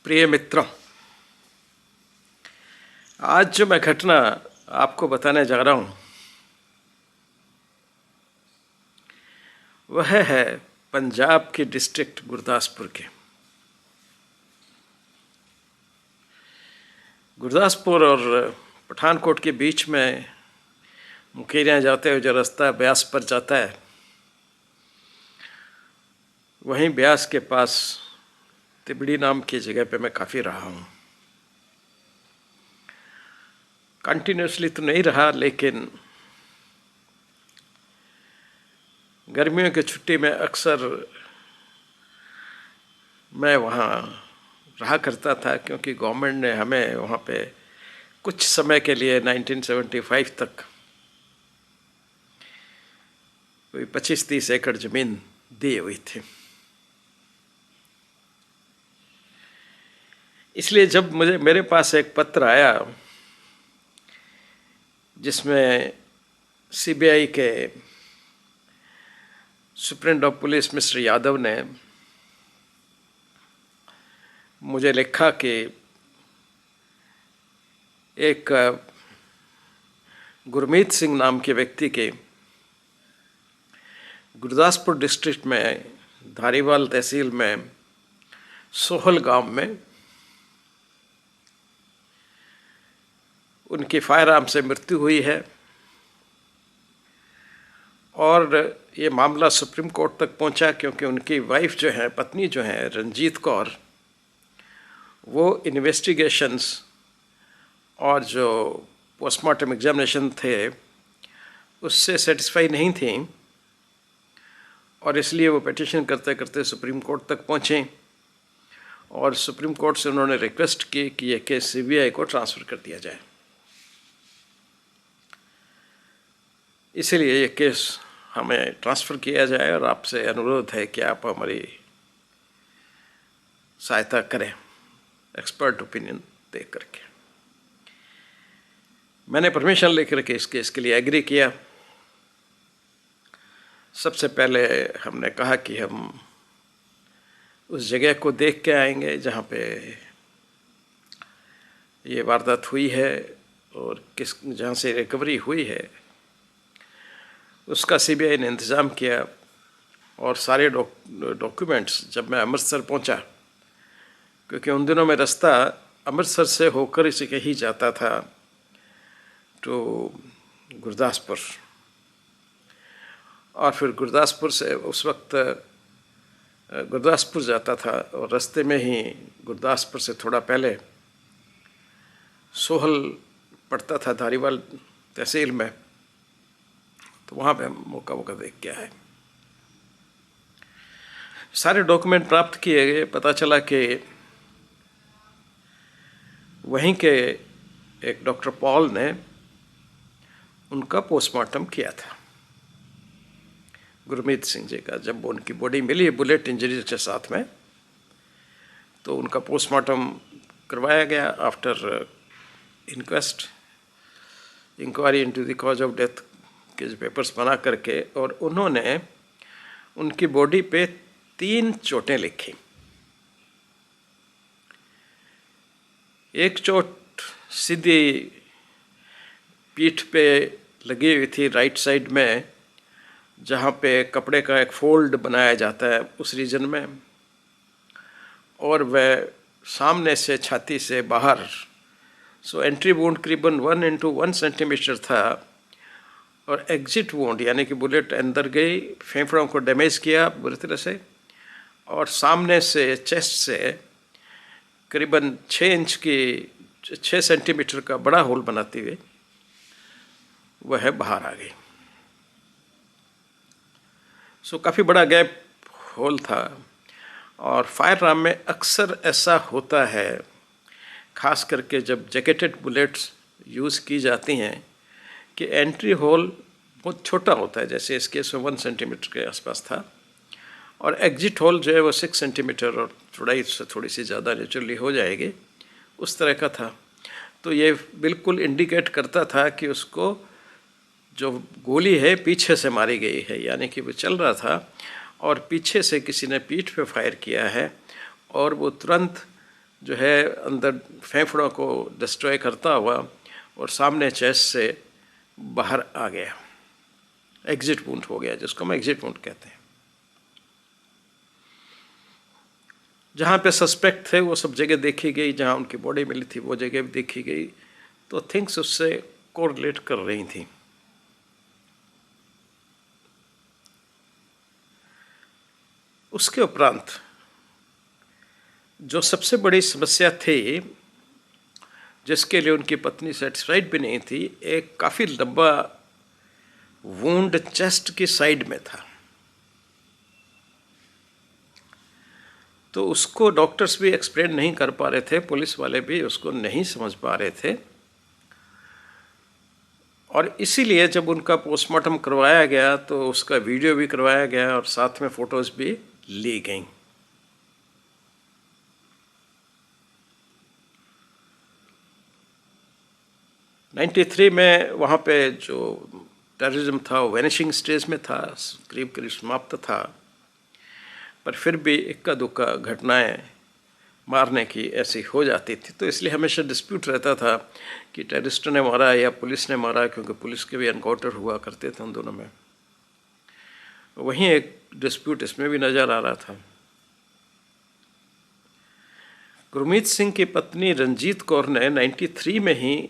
प्रिय मित्रों, आज जो मैं घटना आपको बताने जा रहा हूँ वह है पंजाब के डिस्ट्रिक्ट गुरदासपुर के। गुरदासपुर और पठानकोट के बीच में मुकेरियाँ जाते हुए जो रास्ता ब्यास पर जाता है, वहीं ब्यास के पास तिबड़ी नाम की जगह पे मैं काफ़ी रहा हूँ। कंटिन्यूसली तो नहीं रहा, लेकिन गर्मियों की छुट्टी में अक्सर मैं वहाँ रहा करता था, क्योंकि गवर्नमेंट ने हमें वहाँ पे कुछ समय के लिए 1975 तक कोई 25-30 एकड़ ज़मीन दी हुई थी। इसलिए जब मेरे पास एक पत्र आया जिसमें सीबीआई के superintendent of police mister Yadav ने मुझे लिखा कि एक गुरमीत सिंह नाम के व्यक्ति के गुरदासपुर डिस्ट्रिक्ट में धारीवाल तहसील में सोहल गांव में उनकी फायर आर्म से मृत्यु हुई है, और ये मामला सुप्रीम कोर्ट तक पहुंचा, क्योंकि उनकी वाइफ जो है, पत्नी जो है रंजीत कौर, वो इन्वेस्टिगेशंस और जो पोस्टमार्टम एग्जामिनेशन थे उससे सेटिस्फाई नहीं थी, और इसलिए वो पिटीशन करते करते सुप्रीम कोर्ट तक पहुँचे, और सुप्रीम कोर्ट से उन्होंने रिक्वेस्ट की कि यह केस सीबीआई को ट्रांसफ़र कर दिया जाए। इसीलिए ये केस हमें ट्रांसफ़र किया जाए, और आपसे अनुरोध है कि आप हमारी सहायता करें एक्सपर्ट ओपिनियन दे करके। मैंने परमिशन लेकर के इस केस के लिए एग्री किया। सबसे पहले हमने कहा कि हम उस जगह को देख के आएंगे जहाँ पे ये वारदात हुई है और जहाँ से रिकवरी हुई है उसका सीबीआई ने इंतज़ाम किया। और सारे डॉक्यूमेंट्स, जब मैं अमृतसर पहुंचा, क्योंकि उन दिनों में रास्ता अमृतसर से होकर इसे ही जाता था तो गुरदासपुर, और फिर गुरदासपुर से उस वक्त गुरदासपुर जाता था, और रास्ते में ही गुरदासपुर से थोड़ा पहले सोहल पड़ता था धारीवाल तहसील में, तो वहाँ पे मौका देख के आए। सारे डॉक्यूमेंट प्राप्त किए गए। पता चला कि वहीं के एक डॉक्टर पॉल ने उनका पोस्टमार्टम किया था गुरमीत सिंह जी का। जब उनकी बॉडी मिली बुलेट इंजरी के साथ में, तो उनका पोस्टमार्टम करवाया गया after inquiry into the cause of death के पेपर्स बना करके, और उन्होंने उनकी बॉडी पे 3 चोटें लिखी। एक चोट सीधी पीठ पे लगी हुई थी राइट साइड में, जहाँ पे कपड़े का एक फोल्ड बनाया जाता है उस रीजन में, और वह सामने से छाती से बाहर, सो एंट्री वुंड करीबन 1 x 1 सेंटीमीटर था, और एग्जिट वुंड यानी कि बुलेट अंदर गई, फेफड़ों को डैमेज किया बुरी तरह से, और सामने से चेस्ट से करीबन 6 सेंटीमीटर का बड़ा होल बनाती हुई वह बाहर आ गई। सो काफ़ी बड़ा गैप होल था। और फायर आर्म में अक्सर ऐसा होता है, ख़ास करके जब जैकेटेड बुलेट्स यूज़ की जाती हैं, कि एंट्री होल बहुत छोटा होता है, जैसे इस केस में 1 सेंटीमीटर के आसपास था, और एग्जिट होल जो है वो 6 सेंटीमीटर और चौड़ाई से थोड़ी सी ज़्यादा नेचुरली हो जाएगी, उस तरह का था। तो ये बिल्कुल इंडिकेट करता था कि उसको जो गोली है पीछे से मारी गई है, यानी कि वो चल रहा था और पीछे से किसी ने पीठ पे फायर किया है, और वो तुरंत जो है अंदर फेफड़ों को डिस्ट्रॉय करता हुआ और सामने चेस्ट से बाहर आ गया, एग्जिट वुंड हो गया, जिसको हम एग्जिट वुंड कहते हैं। जहाँ पे सस्पेक्ट थे वो सब जगह देखी गई, जहाँ उनकी बॉडी मिली थी वो जगह भी देखी गई, तो थिंग्स उससे कोरिलेट कर रही थी। उसके उपरांत जो सबसे बड़ी समस्या थी, जिसके लिए उनकी पत्नी सेटिस्फाइड भी नहीं थी, एक काफ़ी लंबा वुंड चेस्ट की साइड में था। तो उसको डॉक्टर्स भी एक्सप्लेन नहीं कर पा रहे थे, पुलिस वाले भी उसको नहीं समझ पा रहे थे, और इसीलिए जब उनका पोस्टमार्टम करवाया गया तो उसका वीडियो भी करवाया गया और साथ में फ़ोटोज़ भी ली गई। '93 में वहाँ पे जो टेररिज्म था वो वैनिशिंग स्टेज में था, करीब करीब समाप्त था, पर फिर भी इक्का दुक्का घटनाएं मारने की ऐसी हो जाती थी। तो इसलिए हमेशा डिस्प्यूट रहता था कि टेररिस्टों ने मारा या पुलिस ने मारा, क्योंकि पुलिस के भी एनकाउंटर हुआ करते थे उन दोनों में। वहीं एक डिस्प्यूट इसमें भी नज़र आ रहा था। गुरमीत सिंह की पत्नी रंजीत कौर ने 93 में ही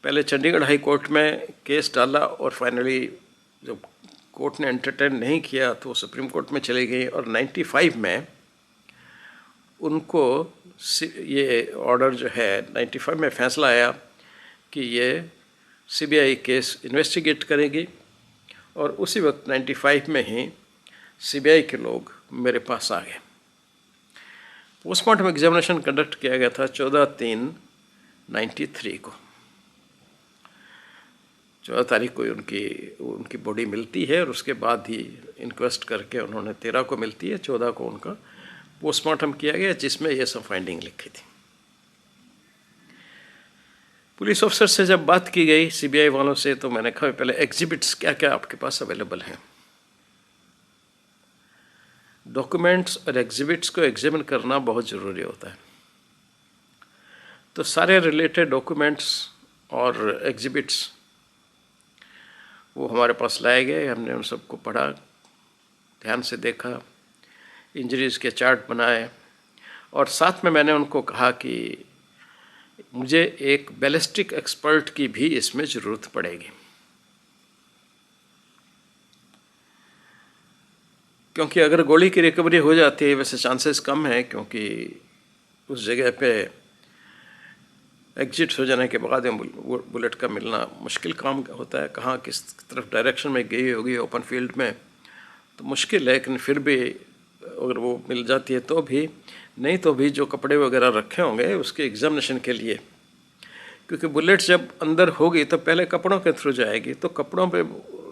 पहले चंडीगढ़ हाई कोर्ट में केस डाला और फाइनली जब कोर्ट ने एंटरटेन नहीं किया तो सुप्रीम कोर्ट में चली गई, और 95 में उनको ये ऑर्डर जो है 95 में फैसला आया कि ये सीबीआई केस इन्वेस्टिगेट करेगी, और उसी वक्त 95 में ही सीबीआई के लोग मेरे पास आ गए। पोस्टमार्टम एग्जामिनेशन कंडक्ट किया गया था 14/3/93 को। 14 तारीख को उनकी बॉडी मिलती है और उसके बाद ही इंक्वेस्ट करके उन्होंने 13 को मिलती है, 14 को उनका पोस्टमार्टम किया गया, जिसमें ये सब फाइंडिंग लिखी थी। पुलिस ऑफिसर से जब बात की गई सीबीआई वालों से, तो मैंने कहा पहले एग्जिबिट्स क्या क्या आपके पास अवेलेबल हैं। डॉक्यूमेंट्स और एग्जिबिट्स को एग्जामिन करना बहुत ज़रूरी होता है। तो सारे रिलेटेड डॉक्यूमेंट्स और एग्जिबिट्स वो हमारे पास लाए गए, हमने उन सबको पढ़ा, ध्यान से देखा, इंजरीज़ के चार्ट बनाए, और साथ में मैंने उनको कहा कि मुझे एक बैलिस्टिक एक्सपर्ट की भी इसमें ज़रूरत पड़ेगी, क्योंकि अगर गोली की रिकवरी हो जाती है, वैसे चांसेस कम है, क्योंकि उस जगह पे एग्जिट हो जाने के बाद बुलेट का मिलना मुश्किल काम होता है। कहाँ किस तरफ डायरेक्शन में गई होगी ओपन फील्ड में तो मुश्किल है, लेकिन फिर भी अगर वो मिल जाती है तो भी, नहीं तो भी जो कपड़े वगैरह रखे होंगे उसके एग्जामिनेशन के लिए, क्योंकि बुलेट जब अंदर होगी तो पहले कपड़ों के थ्रू जाएगी, तो कपड़ों पे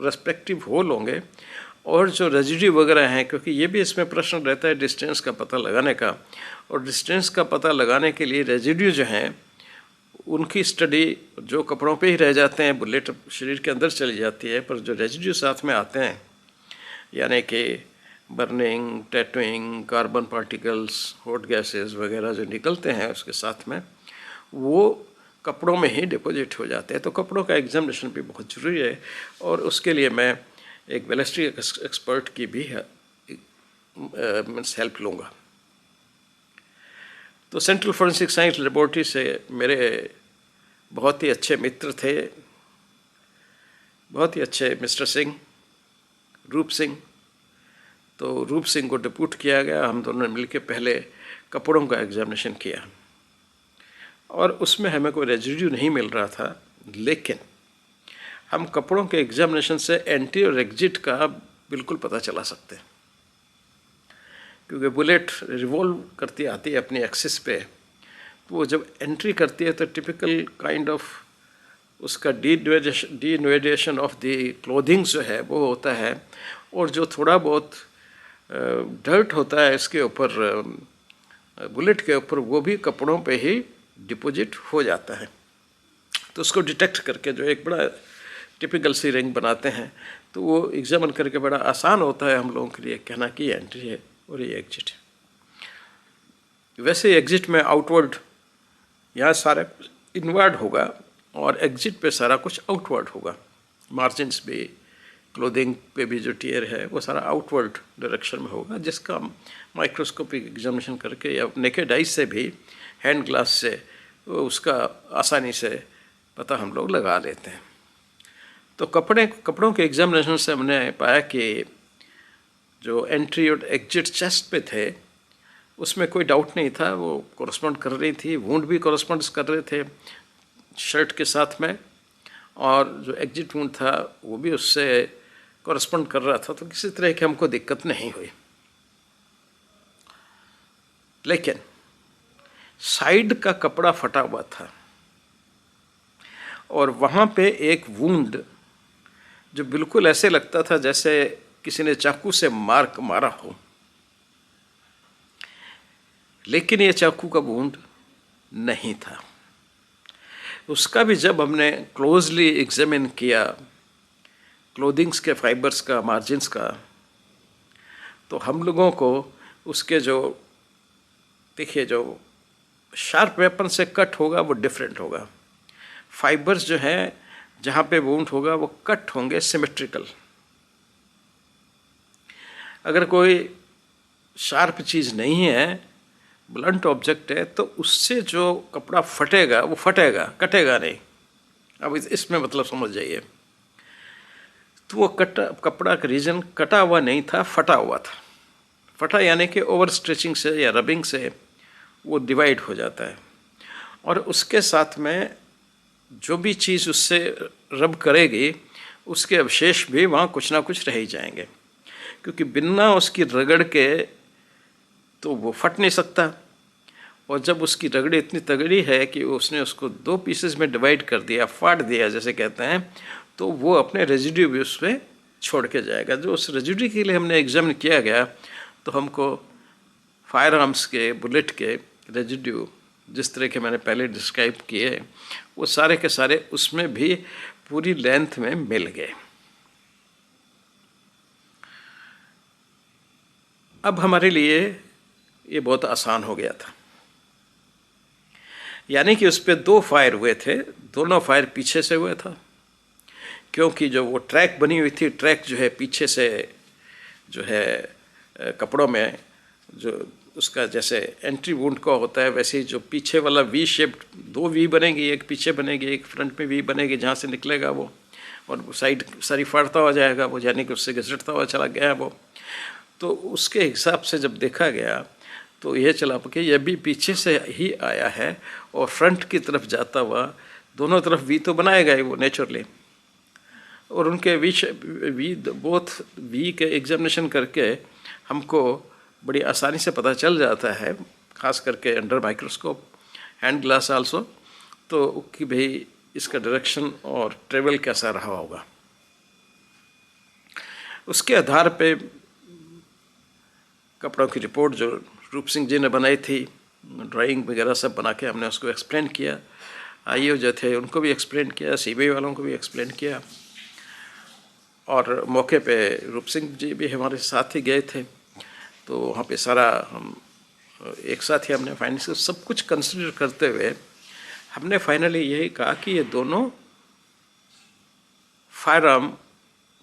रेस्पेक्टिव होल होंगे, और जो रेजिड्यू वगैरह हैं, क्योंकि ये भी इसमें प्रश्न रहता है डिस्टेंस का पता लगाने का, और डिस्टेंस का पता लगाने के लिए रेजिड्यू जो हैं उनकी स्टडी जो कपड़ों पे ही रह जाते हैं, बुलेट शरीर के अंदर चली जाती है, पर जो रेजिड्यू साथ में आते हैं, यानी कि burning, tattooing, carbon particles, hot gases वगैरह जो निकलते हैं उसके साथ में, वो कपड़ों में ही डिपॉजिट हो जाते हैं। तो कपड़ों का एग्जामिनेशन भी बहुत ज़रूरी है, और उसके लिए मैं एक बैलिस्टिक एक्सपर्ट की भी मीन्स हेल्प लूँगा। तो सेंट्रल फॉरेंसिक साइंस लेबोरेटरी से मेरे बहुत ही अच्छे मित्र थे, बहुत ही अच्छे मिस्टर सिंह, रूप सिंह। तो रूप सिंह को डिप्यूट किया गया, हम दोनों ने मिलकर पहले कपड़ों का एग्जामिनेशन किया, और उसमें हमें कोई रेजिड्यू नहीं मिल रहा था, लेकिन हम कपड़ों के एग्जामिनेशन से एंट्री और एग्जिट का बिल्कुल पता चला सकते हैं, क्योंकि बुलेट रिवॉल्व करती आती है अपनी एक्सिस पे, तो वो जब एंट्री करती है तो टिपिकल काइंड ऑफ उसका डीइन्वेडेशन ऑफ द क्लोथिंग जो है वो होता है, और जो थोड़ा बहुत डर्ट होता है इसके ऊपर, बुलेट के ऊपर, वो भी कपड़ों पे ही डिपॉजिट हो जाता है। तो उसको डिटेक्ट करके जो एक बड़ा टिपिकल सी रिंग बनाते हैं, तो वो एग्जामिन करके बड़ा आसान होता है हम लोगों के लिए कहना कि ये एंट्री है और ये एग्जिट है। वैसे एग्जिट में आउटवर्ड, यहाँ सारा इनवर्ड होगा और एग्जिट पे सारा कुछ आउटवर्ड होगा। मार्जिन्स भी, क्लोथिंग पे भी जो टियर है वो सारा आउटवर्ड डायरेक्शन में होगा, जिसका माइक्रोस्कोपिक एग्जामिनेशन करके या नेकेड आई से भी, हैंड ग्लास से उसका आसानी से पता हम लोग लगा लेते हैं। तो कपड़ों के एग्जामिनेशन से हमने पाया कि जो एंट्री और एग्जिट चेस्ट पे थे उसमें कोई डाउट नहीं था, वो कॉरस्पॉन्ड कर रही थी, वुंड भी कॉरस्पॉन्ड कर रहे थे शर्ट के साथ में, और जो एग्जिट वुंड था वो भी उससे कॉरस्पॉन्ड कर रहा था, तो किसी तरह की हमको दिक्कत नहीं हुई। लेकिन साइड का कपड़ा फटा हुआ था और वहाँ पे एक वुंड जो बिल्कुल ऐसे लगता था जैसे किसी ने चाकू से मारा हो, लेकिन ये चाकू का वुंड नहीं था। उसका भी जब हमने क्लोजली एग्जामिन किया, क्लोथिंग्स के फाइबर्स का, मार्जिन्स का, तो हम लोगों को उसके जो, देखिए, जो शार्प वेपन से कट होगा वो डिफरेंट होगा। फाइबर्स जो हैं जहाँ पे वुंड होगा वो कट होंगे सिमेट्रिकल। अगर कोई शार्प चीज़ नहीं है, ब्लंट ऑब्जेक्ट है, तो उससे जो कपड़ा फटेगा वो फटेगा, कटेगा नहीं। अब इसमें मतलब समझ जाइए। तो वो कपड़ा का रीजन कटा हुआ नहीं था, फटा हुआ था। फटा यानी कि ओवर स्ट्रेचिंग से या रबिंग से वो डिवाइड हो जाता है, और उसके साथ में जो भी चीज़ उससे रब करेगी उसके अवशेष भी वहाँ कुछ ना कुछ रह ही जाएंगे, क्योंकि बिना उसकी रगड़ के तो वो फट नहीं सकता। और जब उसकी रगड़ इतनी तगड़ी है कि उसने उसको 2 पीसेस में डिवाइड कर दिया, फाड़ दिया जैसे कहते हैं, तो वो अपने रेजिड्यू भी उसमें छोड़ के जाएगा। जो उस रेजिड्यू के लिए हमने एग्जामिन किया गया, तो हमको फायर आर्म्स के बुलेट के रेजिड्यू जिस तरह के मैंने पहले डिस्क्राइब किए, वो सारे के सारे उसमें भी पूरी लेंथ में मिल गए। अब हमारे लिए ये बहुत आसान हो गया था, यानी कि उस पर 2 फायर हुए थे, दोनों फायर पीछे से हुआ था, क्योंकि जो वो ट्रैक बनी हुई थी, ट्रैक जो है पीछे से जो है कपड़ों में, जो उसका जैसे एंट्री वुंड का होता है, वैसे ही जो पीछे वाला वी शेप, 2 वी बनेगी, एक पीछे बनेगी, एक फ्रंट में वी बनेगी, जहाँ से निकलेगा वो, और साइड सारी फाड़ता हुआ जाएगा वो, यानी कि उससे घिसटता हुआ चला गया वो। तो उसके हिसाब से जब देखा गया तो ये चला कि यह भी पीछे से ही आया है और फ्रंट की तरफ जाता हुआ दोनों तरफ वी तो बनाएगा ही वो नेचुरली। और उनके वी बोथ वी के एग्जामिनेशन करके हमको बड़ी आसानी से पता चल जाता है, खास करके under microscope, hand glass also, तो कि भाई इसका डायरेक्शन और ट्रेवल कैसा रहा होगा। उसके आधार पे कपड़ों की रिपोर्ट जो रूप सिंह जी ने बनाई थी, ड्राइंग वगैरह सब बना के हमने उसको एक्सप्लेन किया, आईओ जो थे उनको भी एक्सप्लेन किया, सीबीआई वालों को भी एक्सप्लेन किया, और मौके पे रूप सिंह जी भी हमारे साथ ही गए थे। तो वहाँ पे सारा हम एक साथ ही हमने फाइनल सब कुछ कंसिडर करते हुए हमने फाइनली यही कहा कि ये दोनों फायर आर्म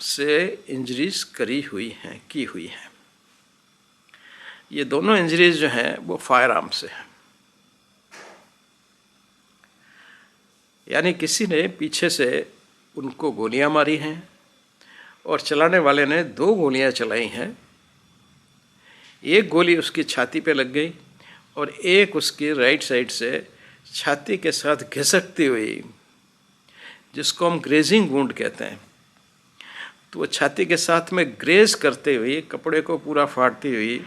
से इंजरीज की हुई हैं। ये दोनों इंजरीज जो हैं वो फायर आर्म से हैं, यानी किसी ने पीछे से उनको गोलियां मारी हैं और चलाने वाले ने 2 गोलियां चलाई हैं। एक गोली उसकी छाती पे लग गई और एक उसकी राइट साइड से छाती के साथ घिसटती हुई, जिसको हम ग्रेजिंग वुंड कहते हैं, तो वो छाती के साथ में ग्रेज करते हुए कपड़े को पूरा फाड़ती हुई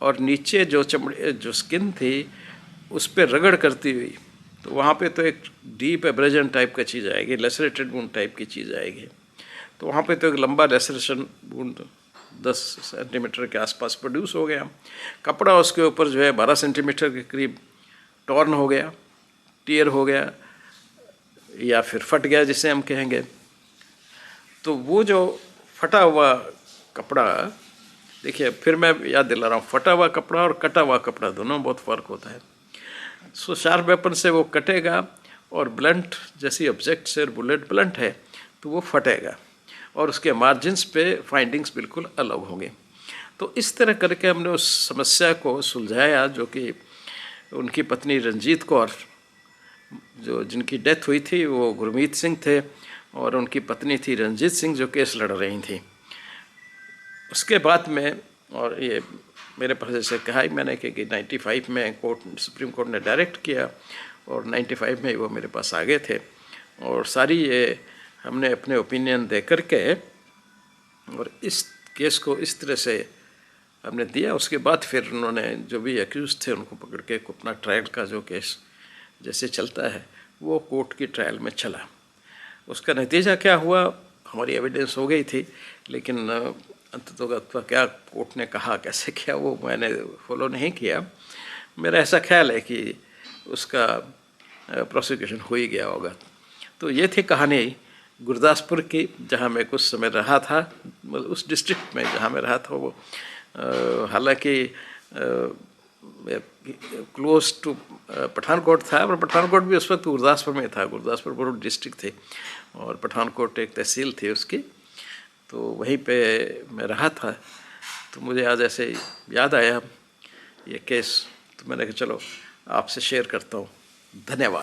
और नीचे जो चमड़े जो स्किन थी उस पर रगड़ करती हुई, तो वहाँ पे तो एक डीप एब्रेजन टाइप का चीज़ आएगी, लेसरेटेड वुंड टाइप की चीज़ आएगी। तो वहाँ पे तो एक लंबा लेसरेशन वुंड 10 सेंटीमीटर के आसपास प्रोड्यूस हो गया। कपड़ा उसके ऊपर जो है 12 सेंटीमीटर के करीब टॉर्न हो गया, टीयर हो गया, या फिर फट गया जिसे हम कहेंगे। तो वो जो फटा हुआ कपड़ा देखिए फिर मैं याद दिला रहा हूँ, फटा हुआ कपड़ा और कटा हुआ कपड़ा दोनों में बहुत फ़र्क होता है। सो शार्प वेपन से वो कटेगा, और ब्लंट जैसी ऑब्जेक्ट से बुलेट ब्लंट है तो वो फटेगा, और उसके मार्जिन्स पे फाइंडिंग्स बिल्कुल अलग होंगे। तो इस तरह करके हमने उस समस्या को सुलझाया, जो कि उनकी पत्नी रंजीत कौर, जो जिनकी डेथ हुई थी वो गुरमीत सिंह थे, और उनकी पत्नी थी रंजीत सिंह जो केस लड़ रही थी। उसके बाद में, और ये मेरे पास जैसे कहा ही मैंने कि 95 में सुप्रीम कोर्ट ने डायरेक्ट किया, और 95 में वो मेरे पास आ गए थे, और सारी ये हमने अपने ओपिनियन दे करके और इस केस को इस तरह से हमने दिया। उसके बाद फिर उन्होंने जो भी एक्यूज थे उनको पकड़ के अपना ट्रायल का जो केस जैसे चलता है वो कोर्ट की ट्रायल में चला। उसका नतीजा क्या हुआ, हमारी एविडेंस हो गई थी, लेकिन अंततोगत्वा क्या कोर्ट ने कहा कैसे किया वो मैंने फॉलो नहीं किया। मेरा ऐसा ख्याल है कि उसका प्रोसिक्यूशन हो ही गया होगा। तो ये थी कहानी गुरदासपुर की, जहाँ मैं कुछ समय रहा था, उस डिस्ट्रिक्ट में जहाँ मैं रहा था। वो हालांकि क्लोज टू पठानकोट था, पर पठानकोट भी उस वक्त गुरदासपुर में था। गुरदासपुर बड़ी डिस्ट्रिक्ट थी और पठानकोट एक तहसील थी उसकी, तो वहीं पे मैं रहा था। तो मुझे आज ऐसे याद आया ये केस, तो मैंने कहा चलो आपसे शेयर करता हूँ। धन्यवाद।